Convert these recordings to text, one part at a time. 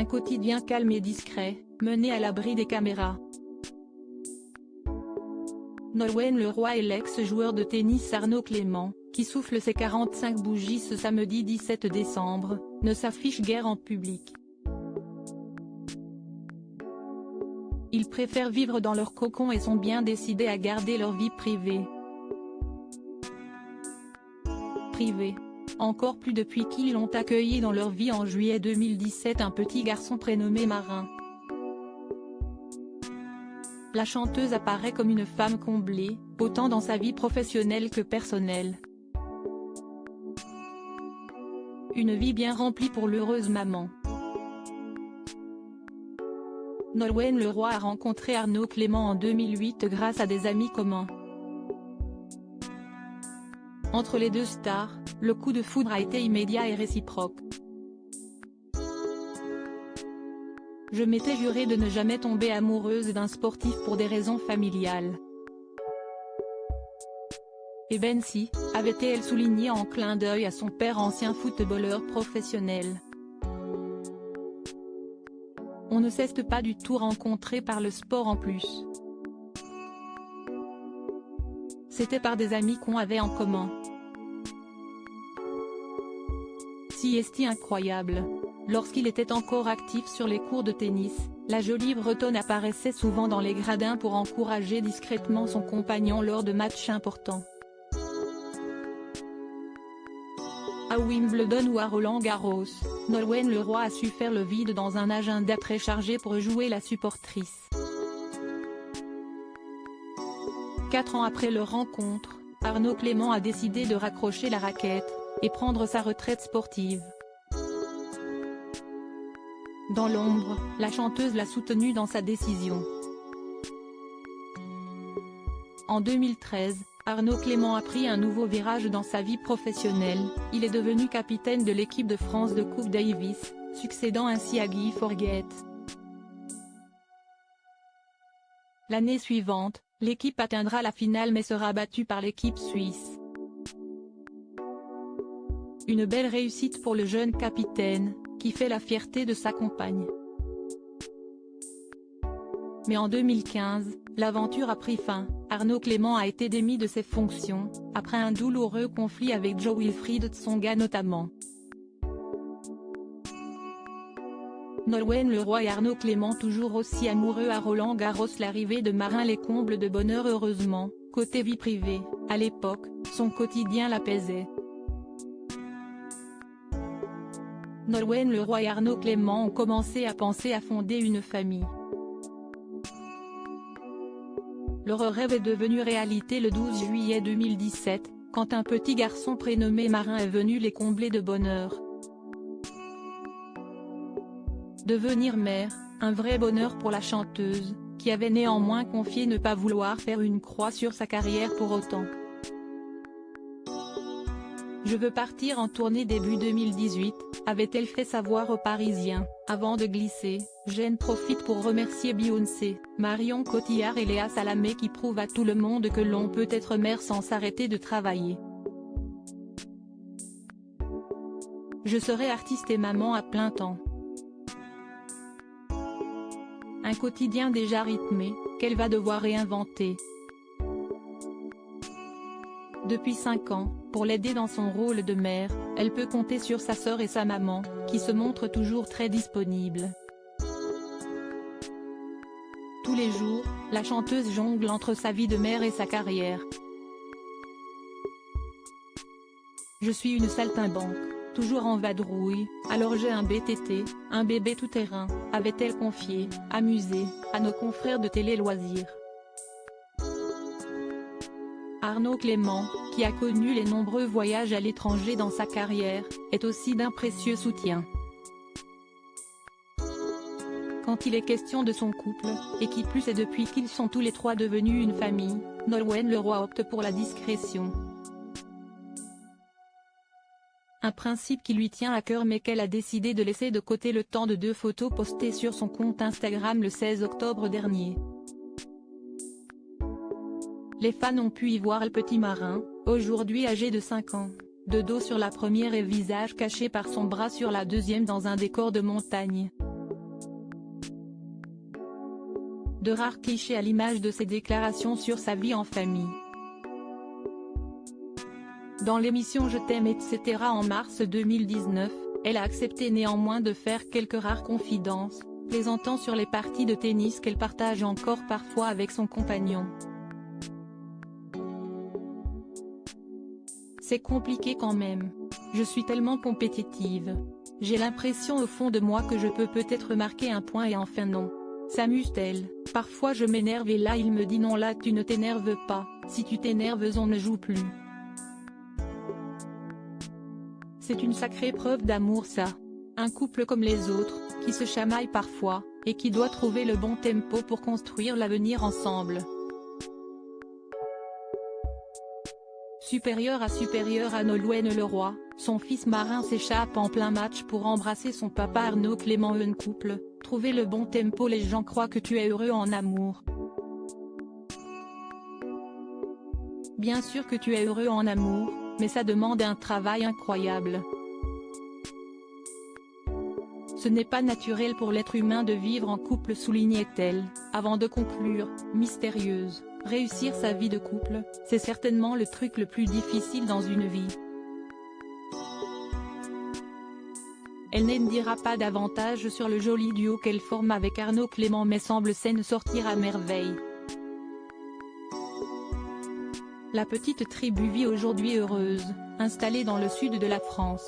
Un quotidien calme et discret, mené à l'abri des caméras. Nolwenn Leroy et l'ex-joueur de tennis Arnaud Clément, qui souffle ses 45 bougies ce samedi 17 décembre, ne s'affichent guère en public. Ils préfèrent vivre dans leur cocon et sont bien décidés à garder leur vie privée. Encore plus depuis qu'ils ont accueilli dans leur vie en juillet 2017 un petit garçon prénommé Marin. La chanteuse apparaît comme une femme comblée, autant dans sa vie professionnelle que personnelle. Une vie bien remplie pour l'heureuse maman. Nolwenn Leroy a rencontré Arnaud Clément en 2008 grâce à des amis communs. Entre les deux stars, le coup de foudre a été immédiat et réciproque. Je m'étais juré de ne jamais tomber amoureuse d'un sportif pour des raisons familiales. Et ben si, avait-elle souligné en clin d'œil à son père ancien footballeur professionnel. On ne s'est pas du tout rencontrés par le sport en plus. C'était par des amis qu'on avait en commun. Si est-il incroyable. Lorsqu'il était encore actif sur les cours de tennis, la jolie bretonne apparaissait souvent dans les gradins pour encourager discrètement son compagnon lors de matchs importants. À Wimbledon ou à Roland-Garros, Nolwenn Leroy a su faire le vide dans un agenda très chargé pour jouer la supportrice. 4 ans après leur rencontre, Arnaud Clément a décidé de raccrocher la raquette et prendre sa retraite sportive. Dans l'ombre, la chanteuse l'a soutenu dans sa décision. En 2013, Arnaud Clément a pris un nouveau virage dans sa vie professionnelle, il est devenu capitaine de l'équipe de France de Coupe Davis, succédant ainsi à Guy Forget. L'année suivante, l'équipe atteindra la finale mais sera battue par l'équipe suisse. Une belle réussite pour le jeune capitaine, qui fait la fierté de sa compagne. Mais en 2015, l'aventure a pris fin, Arnaud Clément a été démis de ses fonctions, après un douloureux conflit avec Jo-Wilfried Tsonga notamment. Nolwenn Leroy et Arnaud Clément toujours aussi amoureux à Roland-Garros. L'arrivée de Marin les comble de bonheur heureusement, côté vie privée, à l'époque, son quotidien l'apaisait. Nolwenn Leroy et Arnaud Clément ont commencé à penser à fonder une famille. Leur rêve est devenu réalité le 12 juillet 2017, quand un petit garçon prénommé Marin est venu les combler de bonheur. Devenir mère, un vrai bonheur pour la chanteuse, qui avait néanmoins confié ne pas vouloir faire une croix sur sa carrière pour autant. Je veux partir en tournée début 2018, avait-elle fait savoir aux Parisiens, avant de glisser, j'en profite pour remercier Beyoncé, Marion Cotillard et Léa Salamé qui prouvent à tout le monde que l'on peut être mère sans s'arrêter de travailler. Je serai artiste et maman à plein temps. Un quotidien déjà rythmé, qu'elle va devoir réinventer. Depuis 5 ans, pour l'aider dans son rôle de mère, elle peut compter sur sa sœur et sa maman, qui se montrent toujours très disponibles. Tous les jours, la chanteuse jongle entre sa vie de mère et sa carrière. Je suis une saltimbanque, toujours en vadrouille, alors j'ai un BTT, un bébé tout-terrain, avait-elle confié, amusée, à nos confrères de Télé Loisirs. Arnaud Clément, qui a connu les nombreux voyages à l'étranger dans sa carrière, est aussi d'un précieux soutien. Quand il est question de son couple, et qui plus est depuis qu'ils sont tous les trois devenus une famille, Nolwenn Leroy opte pour la discrétion. Un principe qui lui tient à cœur mais qu'elle a décidé de laisser de côté le temps de 2 photos postées sur son compte Instagram le 16 octobre dernier. Les fans ont pu y voir le petit Marin, aujourd'hui âgé de 5 ans, de dos sur la première et visage caché par son bras sur la deuxième dans un décor de montagne. De rares clichés à l'image de ses déclarations sur sa vie en famille. Dans l'émission Je t'aime etc. en mars 2019, elle a accepté néanmoins de faire quelques rares confidences, plaisantant sur les parties de tennis qu'elle partage encore parfois avec son compagnon. C'est compliqué quand même. Je suis tellement compétitive. J'ai l'impression au fond de moi que je peux peut-être marquer un point et enfin non. S'amuse-t-elle. Parfois je m'énerve et là il me dit non là tu ne t'énerves pas, si tu t'énerves on ne joue plus. C'est une sacrée preuve d'amour ça. Un couple comme les autres, qui se chamaille parfois, et qui doit trouver le bon tempo pour construire l'avenir ensemble. Supérieur à Nolwenn Leroy, son fils Marin s'échappe en plein match pour embrasser son papa Arnaud Clément. Un couple, trouver le bon tempo. Les gens croient que tu es heureux en amour. Bien sûr que tu es heureux en amour, mais ça demande un travail incroyable. Ce n'est pas naturel pour l'être humain de vivre en couple, soulignait-elle, avant de conclure, mystérieuse. Réussir sa vie de couple, c'est certainement le truc le plus difficile dans une vie. Elle n'en dira pas davantage sur le joli duo qu'elle forme avec Arnaud Clément mais semble s'en sortir à merveille. La petite tribu vit aujourd'hui heureuse, installée dans le sud de la France.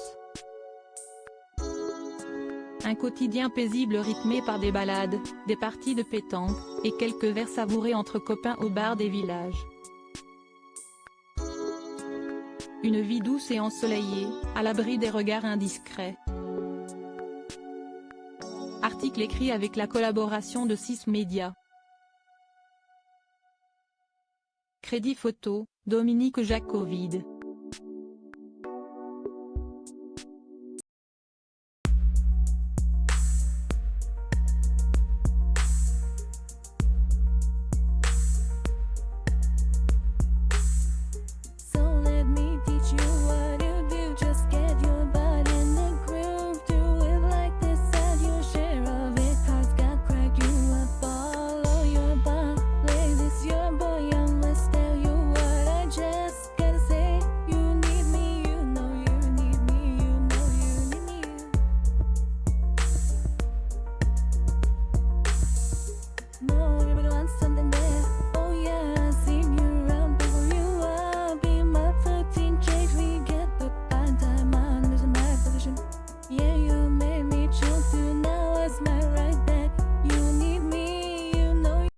Un quotidien paisible rythmé par des balades, des parties de pétanque, et quelques verres savourés entre copains au bar des villages. Une vie douce et ensoleillée, à l'abri des regards indiscrets. Article écrit avec la collaboration de 6 médias. Crédit photo, Dominique Jacovide.